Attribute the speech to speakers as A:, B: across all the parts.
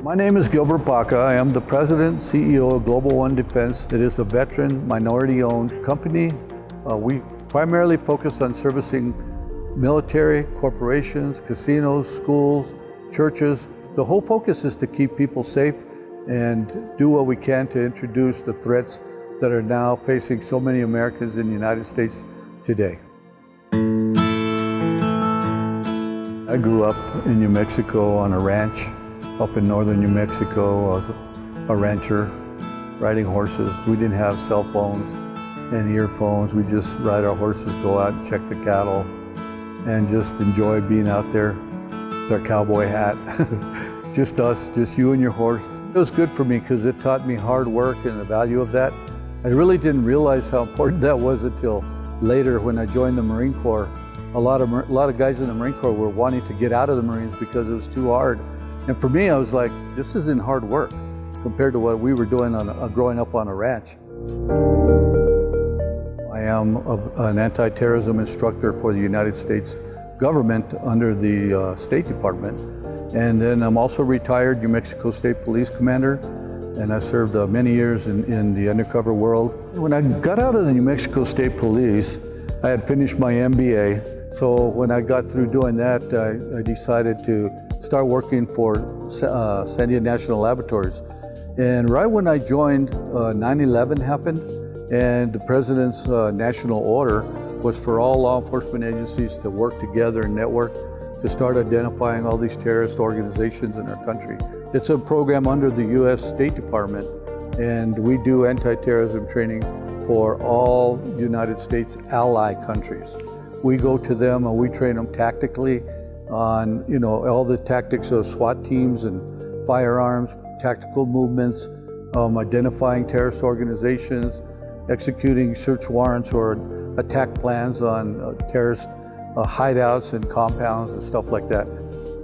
A: My name is Gilbert Baca. I am the President, CEO of Global One Defense. It is a veteran, minority-owned company. We primarily focus on servicing military, corporations, casinos, schools, churches. The whole focus is to keep people safe and do what we can to introduce the threats that are now facing so many Americans in the United States today. I grew up in New Mexico on a ranch up in northern New Mexico. I was a rancher, riding horses. We didn't have cell phones and earphones. We just ride our horses, go out and check the cattle, and just enjoy being out there with our cowboy hat. Just us, just you and your horse. It was good for me because it taught me hard work and the value of that. I really didn't realize how important that was until later when I joined the Marine Corps. A lot of guys in the Marine Corps were wanting to get out of the Marines because it was too hard. And for me, I was like, this isn't hard work compared to what we were doing growing up on a ranch. I am an anti-terrorism instructor for the United States government under the State Department. And then I'm also retired New Mexico State Police Commander, and I served many years in the undercover world. When I got out of the New Mexico State Police, I had finished my MBA. So when I got through doing that, I decided to start working for Sandia National Laboratories. And right when I joined, 9/11 happened, and the President's national order was for all law enforcement agencies to work together and network to start identifying all these terrorist organizations in our country. It's a program under the U.S. State Department, and we do anti-terrorism training for all United States ally countries. We go to them and we train them tactically on, all the tactics of SWAT teams and firearms, tactical movements, identifying terrorist organizations, executing search warrants or attack plans on terrorist hideouts and compounds and stuff like that.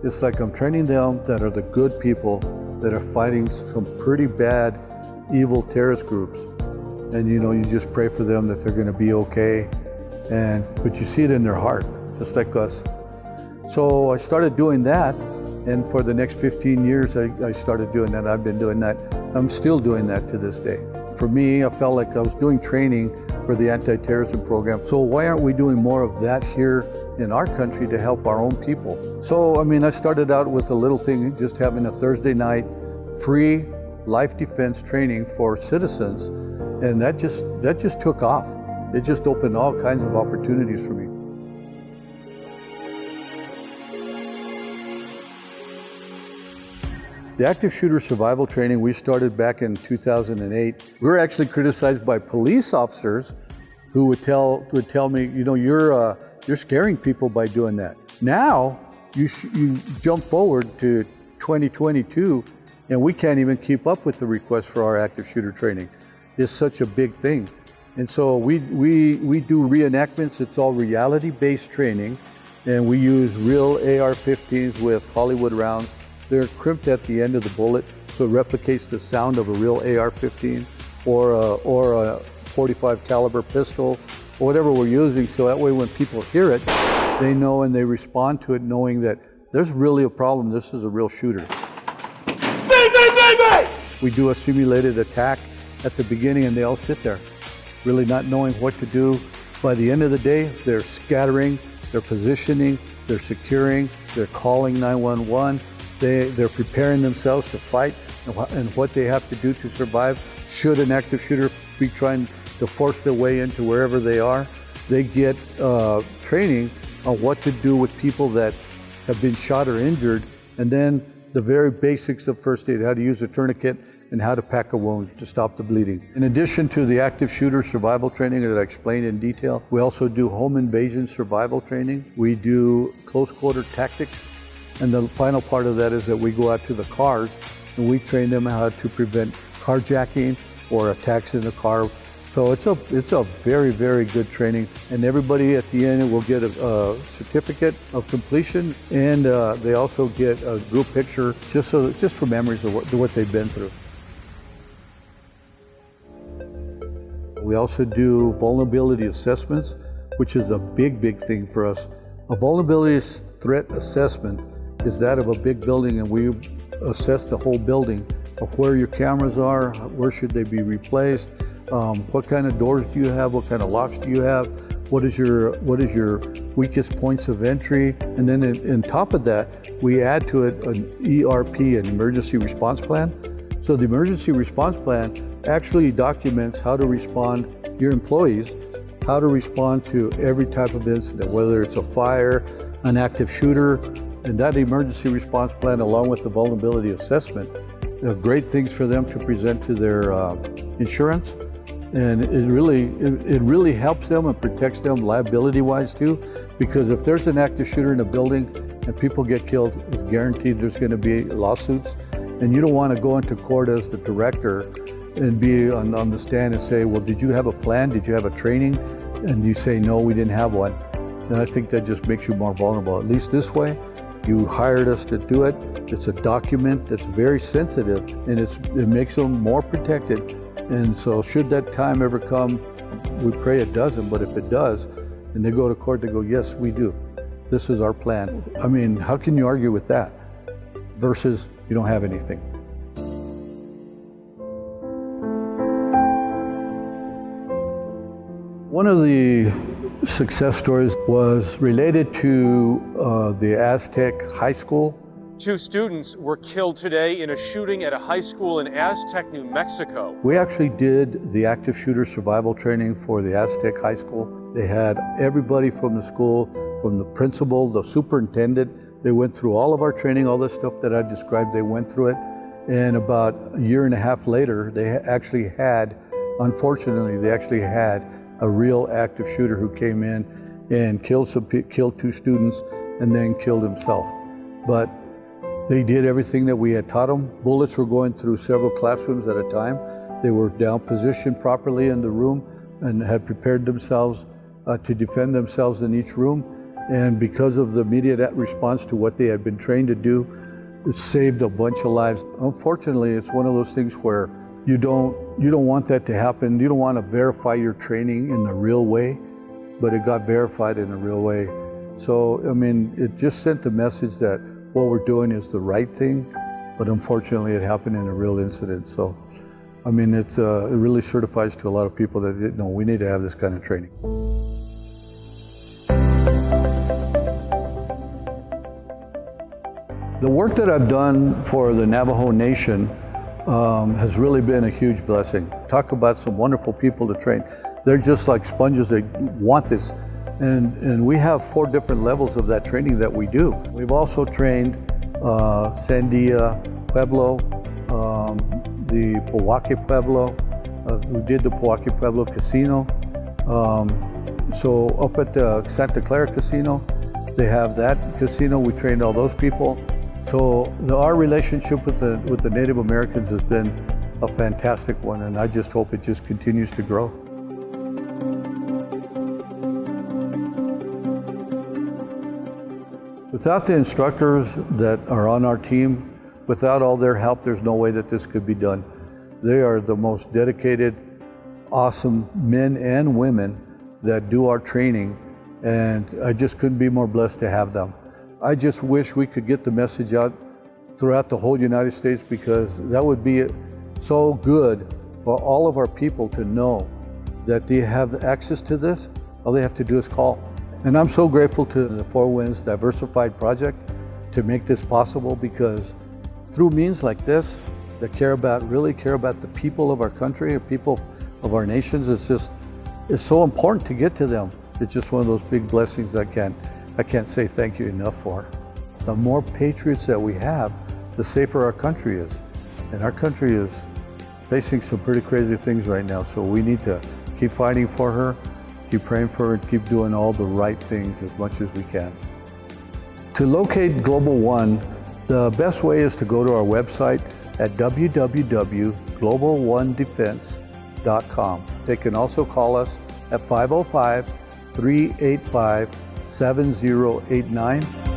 A: It's like I'm training them that are the good people that are fighting some pretty bad, evil terrorist groups. And you just pray for them that they're gonna be okay. But you see it in their heart, just like us. So I started doing that, and for the next 15 years, I started doing that. I've been doing that. I'm still doing that to this day. For me, I felt like I was doing training for the anti-terrorism program. So why aren't we doing more of that here in our country to help our own people? So, I started out with a little thing, just having a Thursday night free life defense training for citizens, and that just took off. It just opened all kinds of opportunities for me. The active shooter survival training we started back in 2008. We were actually criticized by police officers who would tell me, you're scaring people by doing that. Now you jump forward to 2022, and we can't even keep up with the requests for our active shooter training. It's such a big thing. And so we do reenactments. It's all reality-based training, and we use real AR-15s with Hollywood rounds. They're crimped at the end of the bullet, so it replicates the sound of a real AR-15 or a 45 caliber pistol, or whatever we're using. So that way when people hear it, they know and they respond to it knowing that there's really a problem. This is a real shooter. Bang, bang, bang, bang! We do a simulated attack at the beginning, and they all sit there, really not knowing what to do. By the end of the day, they're scattering, they're positioning, they're securing, they're calling 911. They're preparing themselves to fight and what they have to do to survive. Should an active shooter be trying to force their way into wherever they are, they get training on what to do with people that have been shot or injured, and then the very basics of first aid, how to use a tourniquet and how to pack a wound to stop the bleeding. In addition to the active shooter survival training that I explained in detail, we also do home invasion survival training. We do close quarter tactics. And the final part of that is that we go out to the cars and we train them how to prevent carjacking or attacks in the car. So it's a very, very good training. And everybody at the end will get a certificate of completion, and they also get a group picture just for memories of what they've been through. We also do vulnerability assessments, which is a big thing for us. A vulnerability threat assessment is that of a big building, and we assess the whole building of where your cameras are, where should they be replaced, what kind of doors do you have, what kind of locks do you have, what is your weakest points of entry, and then on top of that, we add to it an ERP, an emergency response plan. So the emergency response plan actually documents how to respond, your employees, how to respond to every type of incident, whether it's a fire, an active shooter, and that emergency response plan, along with the vulnerability assessment, are great things for them to present to their insurance. And it really helps them and protects them liability-wise too, because if there's an active shooter in a building and people get killed, it's guaranteed there's going to be lawsuits. And you don't want to go into court as the director and be on the stand and say, well, did you have a plan? Did you have a training? And you say, no, we didn't have one. And I think that just makes you more vulnerable. At least this way, you hired us to do it. It's a document that's very sensitive, and it makes them more protected. And so should that time ever come, we pray it doesn't, but if it does, and they go to court, they go, yes, we do. This is our plan. I mean, how can you argue with that versus you don't have anything? One of the success stories was related to the Aztec High School.
B: 2 students were killed today in a shooting at a high school in Aztec, New Mexico.
A: We actually did the active shooter survival training for the Aztec High School. They had everybody from the school, from the principal, the superintendent. They went through all of our training, all the stuff that I described, they went through it. And about a year and a half later, they actually had, unfortunately, a real active shooter who came in and killed 2 students and then killed himself. But they did everything that we had taught them. Bullets were going through several classrooms at a time. They were down positioned properly in the room and had prepared themselves to defend themselves in each room. And because of the immediate response to what they had been trained to do, it saved a bunch of lives. Unfortunately, it's one of those things where you don't want that to happen. You don't want to verify your training in the real way, but it got verified in a real way. So, I mean, it just sent the message that what we're doing is the right thing, but unfortunately it happened in a real incident. So, I mean, it really certifies to a lot of people that, no, we need to have this kind of training. The work that I've done for the Navajo Nation has really been a huge blessing. Talk about some wonderful people to train. They're just like sponges, they want this. And we have 4 different levels of that training that we do. We've also trained Sandia Pueblo, the Pojoaque Pueblo. We did the Pojoaque Pueblo Casino. So up at the Santa Clara Casino, they have that casino. We trained all those people. So our relationship with the Native Americans has been a fantastic one, and I just hope it just continues to grow. Without the instructors that are on our team, without all their help, there's no way that this could be done. They are the most dedicated, awesome men and women that do our training, and I just couldn't be more blessed to have them. I just wish we could get the message out throughout the whole United States, because that would be so good for all of our people to know that they have access to this. All they have to do is call. And I'm so grateful to the Four Winds Diversified Project to make this possible, because through means like this that really care about the people of our country, the people of our nations, it's so important to get to them. It's just one of those big blessings I can't say thank you enough for. The more patriots that we have, the safer our country is. And our country is facing some pretty crazy things right now, so we need to keep fighting for her, keep praying for her, and keep doing all the right things as much as we can. To locate Global One, the best way is to go to our website at www.globalonedefense.com. They can also call us at 505-385-7089.